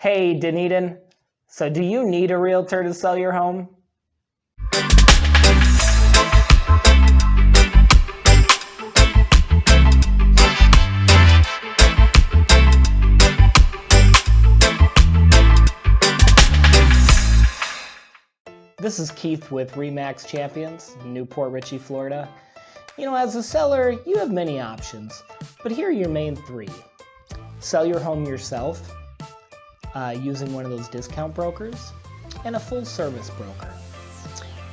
Hey, Dunedin. So do you need a realtor to sell your home? This is Keith with Remax Champions, Newport, Richey, Florida. As a seller, you have many options, but here are your main three. Sell your home yourself, using one of those discount brokers, and a full-service broker.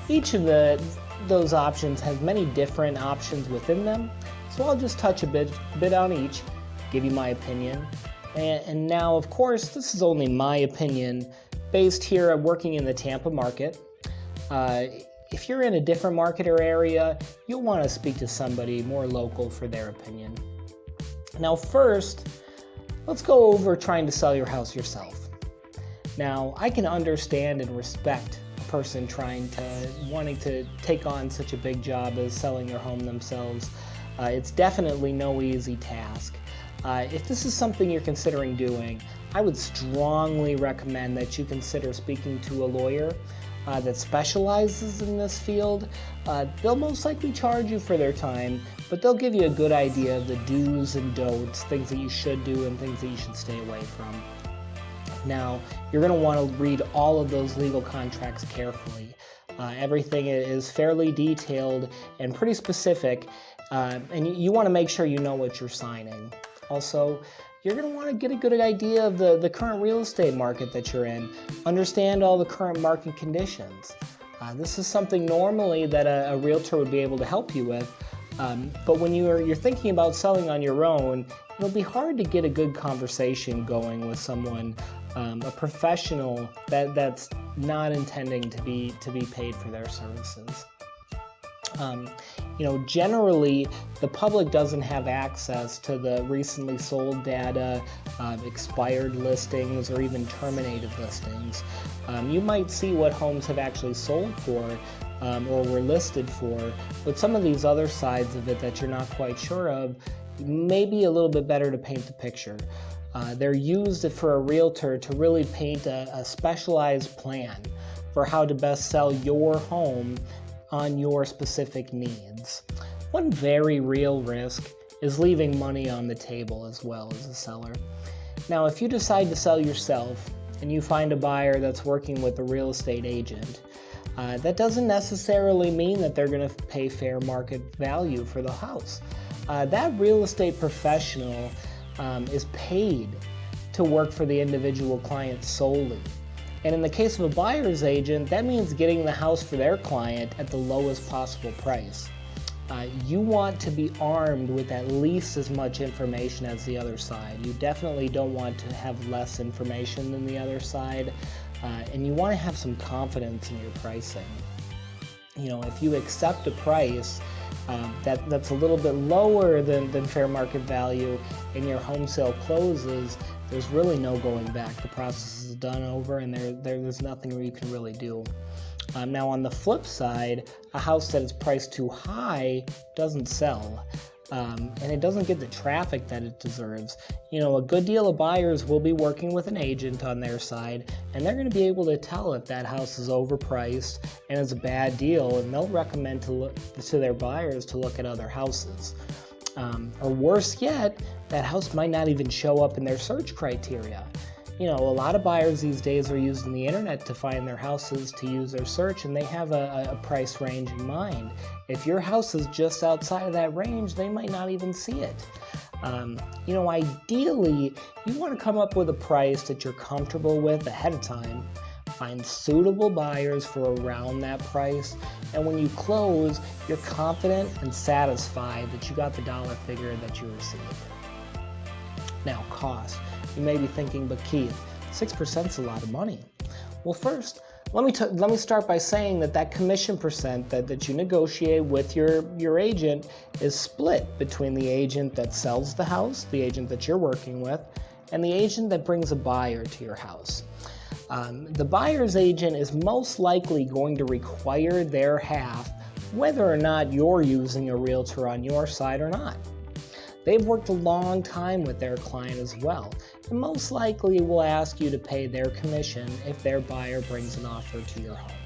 Each of those options has many different options within them, so I'll just touch a bit on each, give you my opinion. And now, of course, this is only my opinion, based here working in the Tampa market. If you're in a different market or area, you'll want to speak to somebody more local for their opinion. Now first, let's go over trying to sell your house yourself. Now, I can understand and respect a person wanting to take on such a big job as selling your home themselves. It's definitely no easy task. If this is something you're considering doing, I would strongly recommend that you consider speaking to a lawyer that specializes in this field. They'll most likely charge you for their time, but they'll give you a good idea of the do's and don'ts, things that you should do and things that you should stay away from. Now, you're going to want to read all of those legal contracts carefully. Everything is fairly detailed and pretty specific, and you want to make sure you know what you're signing. Also, you're going to want to get a good idea of the current real estate market that you're in. Understand all the current market conditions. This is something normally that a realtor would be able to help you with, but when you're thinking about selling on your own, it'll be hard to get a good conversation going with someone, a professional that's not intending to be paid for their services. Generally, the public doesn't have access to the recently sold data, expired listings, or even terminated listings. You might see what homes have actually sold for or were listed for, but some of these other sides of it that you're not quite sure of may be a little bit better to paint the picture. They're used for a realtor to really paint a specialized plan for how to best sell your home on your specific needs. One very real risk is leaving money on the table as well as a seller. Now, if you decide to sell yourself and you find a buyer that's working with a real estate agent, that doesn't necessarily mean that they're going to pay fair market value for the house. That real estate professional is paid to work for the individual client solely. And in the case of a buyer's agent, that means getting the house for their client at the lowest possible price. You want to be armed with at least as much information as the other side. You definitely don't want to have less information than the other side, and you want to have some confidence in your pricing. If you accept a price that's a little bit lower than fair market value and your home sale closes, there's really no going back. The process is done over and there's nothing you can really do. Now on the flip side, a house that is priced too high doesn't sell. And it doesn't get the traffic that it deserves. A good deal of buyers will be working with an agent on their side, and they're going to be able to tell if that house is overpriced and is a bad deal, and they'll recommend to their buyers to look at other houses. Or worse yet, that house might not even show up in their search criteria. A lot of buyers these days are using the internet to find their houses to use their search, and they have a price range in mind. If your house is just outside of that range, they might not even see it. Ideally, you want to come up with a price that you're comfortable with ahead of time. Find suitable buyers for around that price, and when you close, you're confident and satisfied that you got the dollar figure that you received. Now, cost. You may be thinking, but Keith, 6% is a lot of money. Well, first, let me start by saying that commission percent that you negotiate with your agent is split between the agent that sells the house, the agent that you're working with, and the agent that brings a buyer to your house. The buyer's agent is most likely going to require their half, whether or not you're using a realtor on your side or not. They've worked a long time with their client as well, and most likely will ask you to pay their commission if their buyer brings an offer to your home.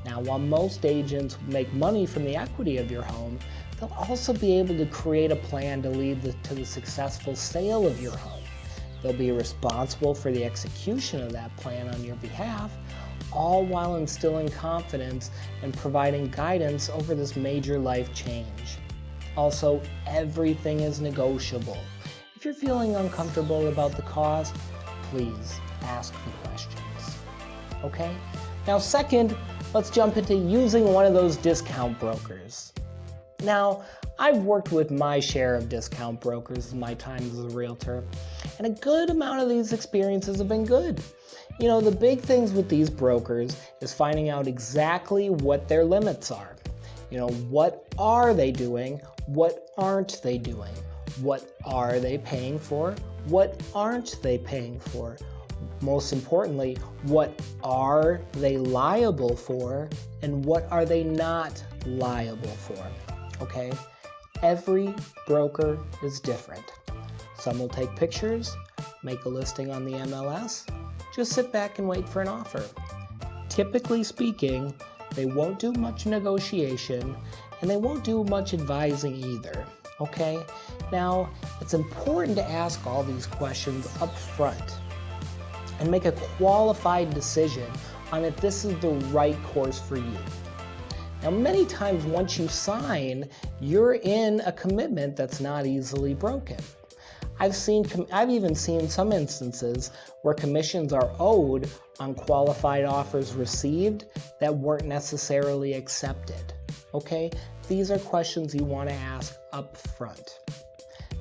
Now, while most agents make money from the equity of your home, they'll also be able to create a plan to lead to the successful sale of your home. They'll be responsible for the execution of that plan on your behalf, all while instilling confidence and providing guidance over this major life change. Also, everything is negotiable. If you're feeling uncomfortable about the cost, please ask the questions. Okay? Now, second, let's jump into using one of those discount brokers. Now, I've worked with my share of discount brokers in my time as a realtor, and a good amount of these experiences have been good. The big things with these brokers is finding out exactly what their limits are. What are they doing? What aren't they doing? What are they paying for? What aren't they paying for? Most importantly, what are they liable for? And what are they not liable for? Okay? Every broker is different. Some will take pictures, make a listing on the MLS, just sit back and wait for an offer. Typically speaking, they won't do much negotiation and they won't do much advising either. Okay? Now, it's important to ask all these questions up front and make a qualified decision on if this is the right course for you. Now, many times once you sign, you're in a commitment that's not easily broken. I've even seen some instances where commissions are owed on qualified offers received that weren't necessarily accepted. Okay? These are questions you want to ask up front.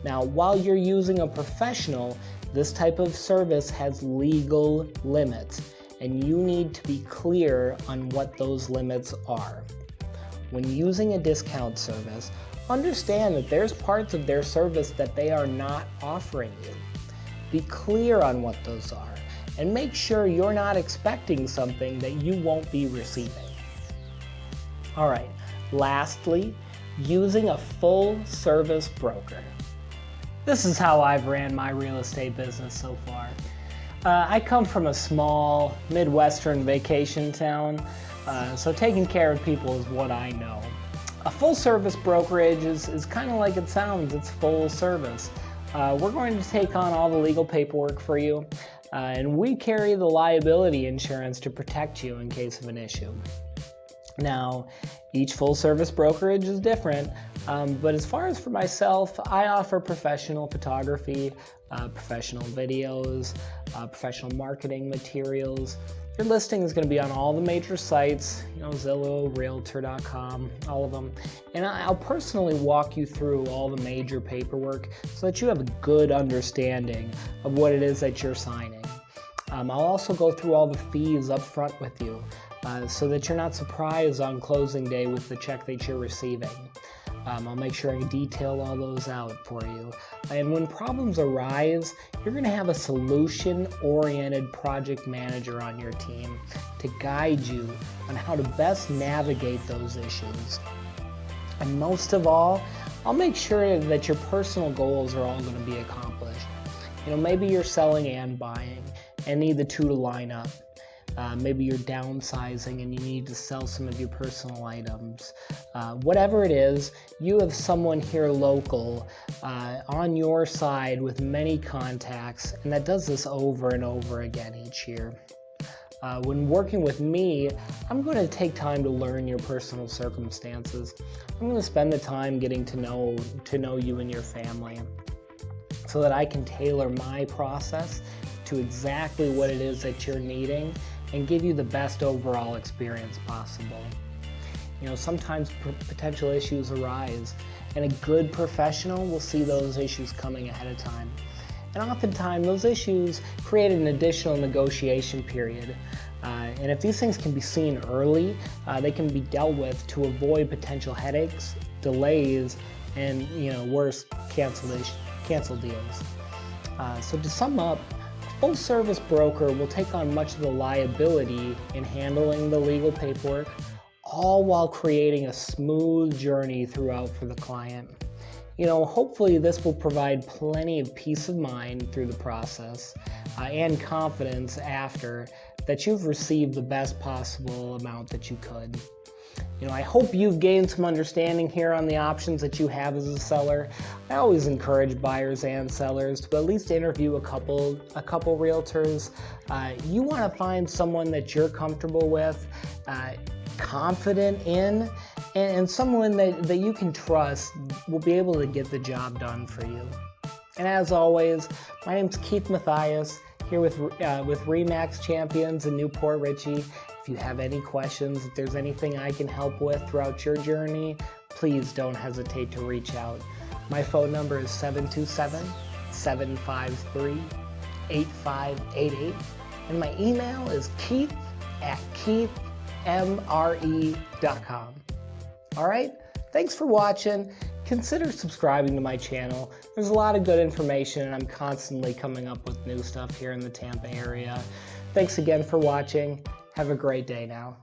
Now, while you're using a professional, this type of service has legal limits, and you need to be clear on what those limits are. When using a discount service, understand that there's parts of their service that they are not offering you. Be clear on what those are, and make sure you're not expecting something that you won't be receiving. All right, lastly, using a full-service broker. This is how I've ran my real estate business so far. I come from a small Midwestern vacation town, so taking care of people is what I know. A full-service brokerage is kind of like it sounds, it's full service. We're going to take on all the legal paperwork for you, and we carry the liability insurance to protect you in case of an issue. Now, each full-service brokerage is different, but as far as for myself, I offer professional photography, professional videos, professional marketing materials. Your listing is going to be on all the major sites, Zillow, Realtor.com, all of them. And I'll personally walk you through all the major paperwork so that you have a good understanding of what it is that you're signing. I'll also go through all the fees up front with you so that you're not surprised on closing day with the check that you're receiving. I'll make sure I detail all those out for you. And when problems arise, you're going to have a solution-oriented project manager on your team to guide you on how to best navigate those issues. And most of all, I'll make sure that your personal goals are all going to be accomplished. Maybe you're selling and buying and need the two to line up. Maybe you're downsizing and you need to sell some of your personal items. Whatever it is, you have someone here local on your side with many contacts, and that does this over and over again each year. When working with me, I'm going to take time to learn your personal circumstances. I'm going to spend the time getting to know you and your family so that I can tailor my process to exactly what it is that you're needing and give you the best overall experience possible. Sometimes potential issues arise, and a good professional will see those issues coming ahead of time. And oftentimes, those issues create an additional negotiation period. And if these things can be seen early, they can be dealt with to avoid potential headaches, delays, and worse, cancel deals. So to sum up, full-service broker will take on much of the liability in handling the legal paperwork, all while creating a smooth journey throughout for the client. Hopefully this will provide plenty of peace of mind through the process and confidence after that you've received the best possible amount that you could. I hope you've gained some understanding here on the options that you have as a seller. I always encourage buyers and sellers to at least interview a couple realtors. You want to find someone that you're comfortable with, confident in, and someone that you can trust will be able to get the job done for you. And as always, my name's Keith Mathias here with Remax Champions in Newport Richey. If you have any questions, if there's anything I can help with throughout your journey, please don't hesitate to reach out. My phone number is 727-753-8588, and my email is keith@keithmre.com. All right, thanks for watching. Consider subscribing to my channel. There's a lot of good information, and I'm constantly coming up with new stuff here in the Tampa area. Thanks again for watching. Have a great day now.